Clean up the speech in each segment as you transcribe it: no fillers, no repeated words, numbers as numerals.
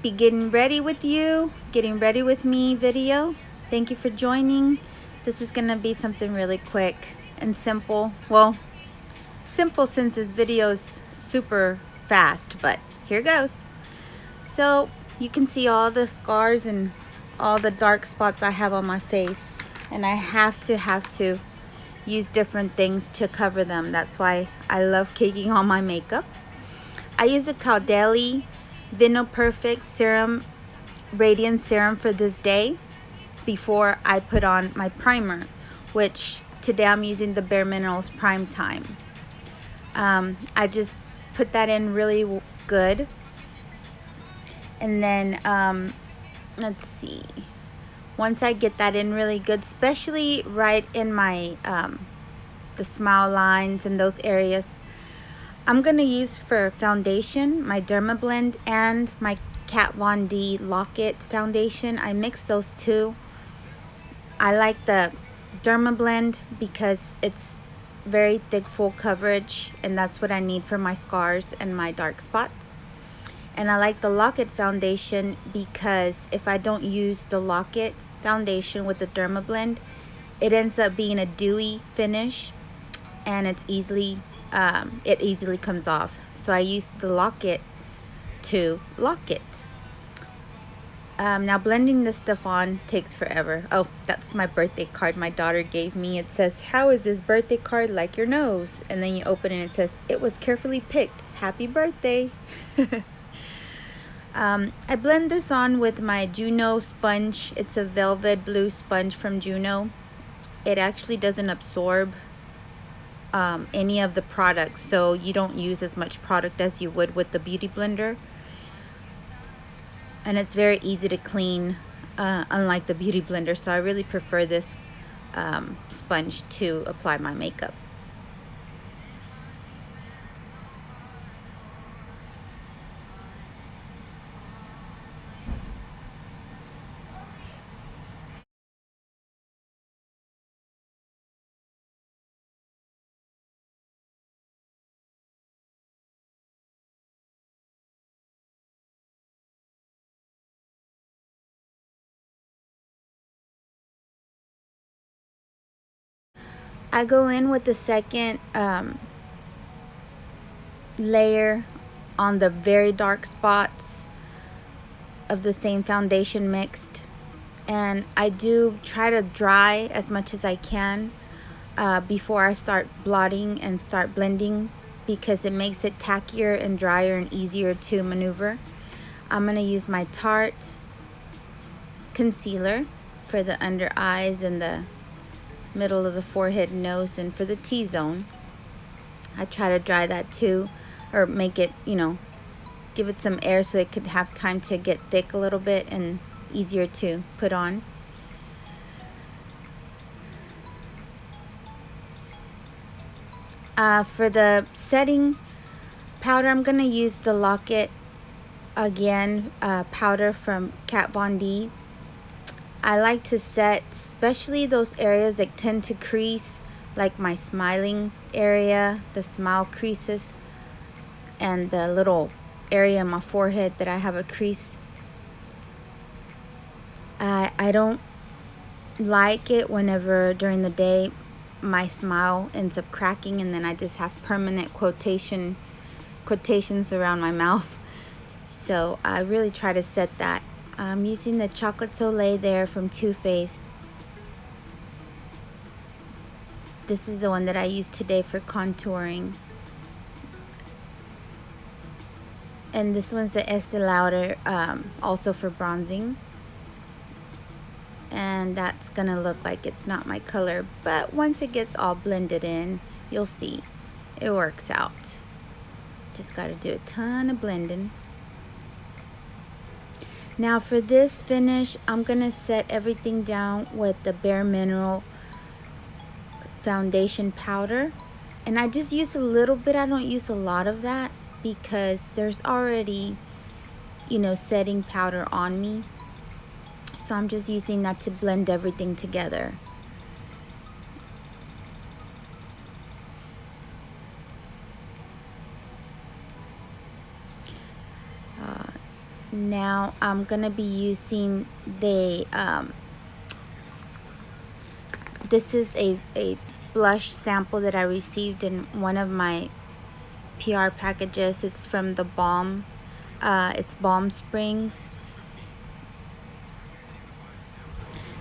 be getting ready with you, getting ready with me video. Thank you for joining. This is gonna be something really quick and simple. Well, simple since this video is super fast, but here goes. So you can see all the scars and all the dark spots I have on my face, and I have to use different things to cover them. That's why I love caking on my makeup. I use the Caudalie Vino Perfect Serum Radiance Serum for this day before I put on my primer, which today I'm using the Bare Minerals Prime Time. I just put that in really good, and then let's see, once I get that in really good, especially right in my the smile lines and those areas, I'm gonna use for foundation my Dermablend and my Kat Von D Lock-It foundation. I mix those two. I like the Dermablend because it's very thick, full coverage, and that's what I need for my scars and my dark spots. And I like the Lock-It foundation because if I don't use the Lock-It foundation with the Dermablend, it ends up being a dewy finish, and it's it easily comes off. So I use the Lock-It to lock it. Now blending this stuff on takes forever. Oh, that's my birthday card my daughter gave me. It says, "How is this birthday card like your nose?" And then you open it and it says, "It was carefully picked. Happy birthday." I blend this on with my Juno sponge. It's a velvet blue sponge from Juno. It actually doesn't absorb any of the products, so you don't use as much product as you would with the beauty blender, and it's very easy to clean, unlike the beauty blender. So I really prefer this sponge to apply my makeup. I go in with the second layer on the very dark spots of the same foundation mixed, and I do try to dry as much as I can before I start blotting and start blending, because it makes it tackier and drier and easier to maneuver. I'm going to use my Tarte concealer for the under eyes and the middle of the forehead and nose, and for the T-zone I try to dry that too, or make it, give it some air so it could have time to get thick a little bit and easier to put on. For the setting powder, I'm going to use the Lock-It again powder from Kat Von D. I like to set especially those areas that tend to crease, like my smiling area, the smile creases, and the little area on my forehead that I have a crease. I don't like it whenever during the day my smile ends up cracking and then I just have permanent quotations around my mouth. So I really try to set that. I'm using the Chocolate Soleil there from Too Faced. This is the one that I used today for contouring. And this one's the Estee Lauder, also for bronzing. And that's gonna look like it's not my color, but once it gets all blended in, you'll see it works out. Just gotta do a ton of blending. Now for this finish, I'm gonna set everything down with the Bare Mineral foundation powder, and I just use a little bit. I don't use a lot of that because there's already, setting powder on me. So I'm just using that to blend everything together. Now I'm gonna be using the this is a blush sample that I received in one of my PR packages. It's from the Balm, it's Balm Springs.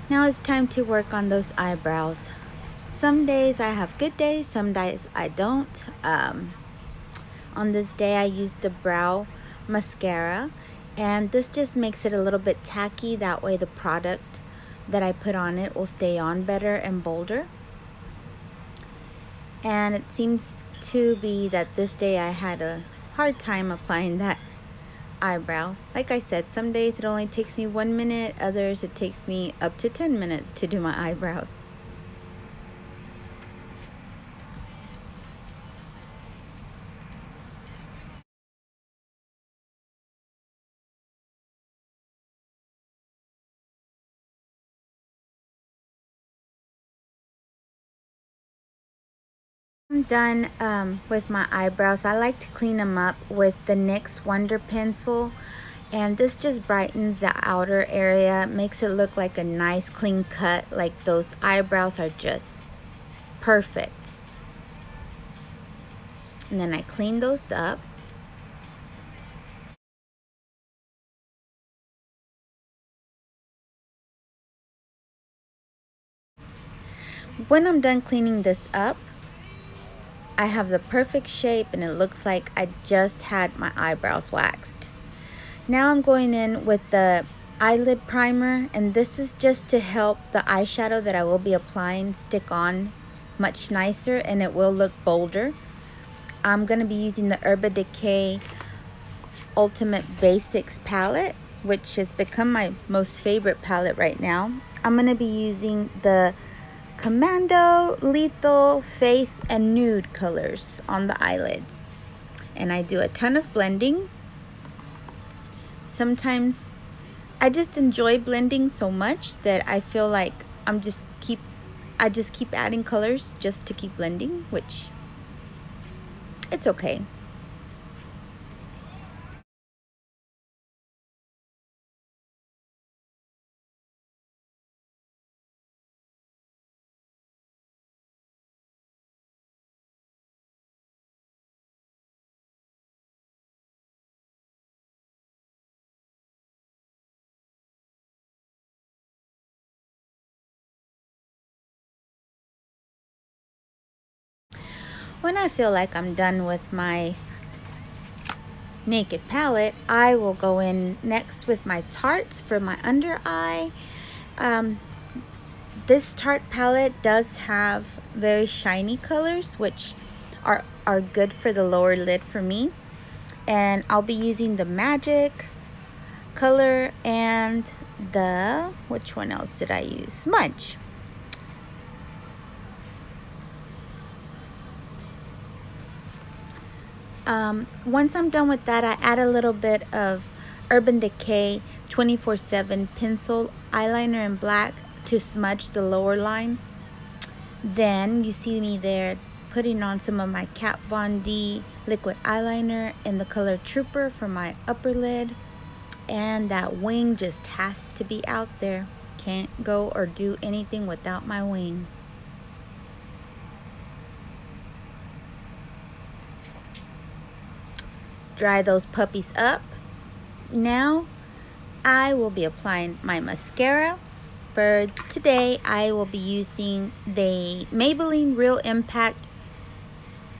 Now it's time to work on those eyebrows. Some days I have good days, some days I don't. On this day I used the brow mascara, and this just makes it a little bit tacky. That way the product that I put on it will stay on better and bolder. And it seems to be that this day I had a hard time applying that eyebrow. Like I said, some days it only takes me 1 minute, others it takes me up to 10 minutes to do my eyebrows. I'm done with my eyebrows. I like to clean them up with the NYX Wonder Pencil, and this just brightens the outer area, makes it look like a nice clean cut, like those eyebrows are just perfect. And then I clean those up. When I'm done cleaning this up, I have the perfect shape and it looks like I just had my eyebrows waxed. Now I'm going in with the eyelid primer, and this is just to help the eyeshadow that I will be applying stick on much nicer and it will look bolder. I'm going to be using the Urban Decay Ultimate Basics palette, which has become my most favorite palette right now. I'm going to be using the Commando, Lethal, Faith, and Nude colors on the eyelids. And I do a ton of blending. Sometimes I just enjoy blending so much that I feel like I just keep adding colors just to keep blending, which it's okay. When I feel like I'm done with my Naked palette, I will go in next with my Tarte for my under eye. This Tarte palette does have very shiny colors, which are good for the lower lid for me. And I'll be using the Magic color and the, which one else did I use? Smudge. Once I'm done with that, I add a little bit of Urban Decay 24/7 pencil eyeliner in black to smudge the lower line. Then you see me there putting on some of my Kat Von D liquid eyeliner in the color Trooper for my upper lid. And that wing just has to be out there. Can't go or do anything without my wing. Dry those puppies up. Now I will be applying my mascara. For today, I will be using the Maybelline Real Impact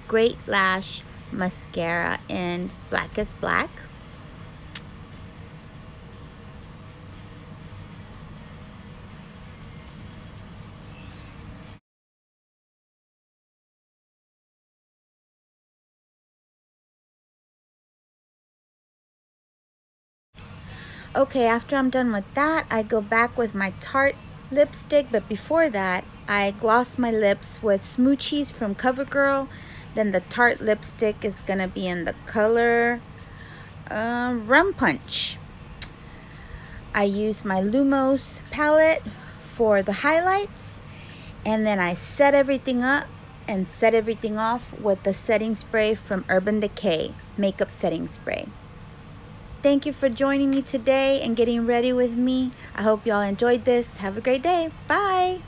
Great Lash Mascara in Blackest Black. Okay, after I'm done with that, I go back with my Tarte lipstick, but before that, I gloss my lips with Smoochies from CoverGirl. Then the Tarte lipstick is gonna be in the color Rum Punch. I use my Lumos palette for the highlights, and then I set everything up and set everything off with the setting spray from Urban Decay makeup setting spray. Thank you for joining me today and getting ready with me. I hope y'all enjoyed this. Have a great day. Bye.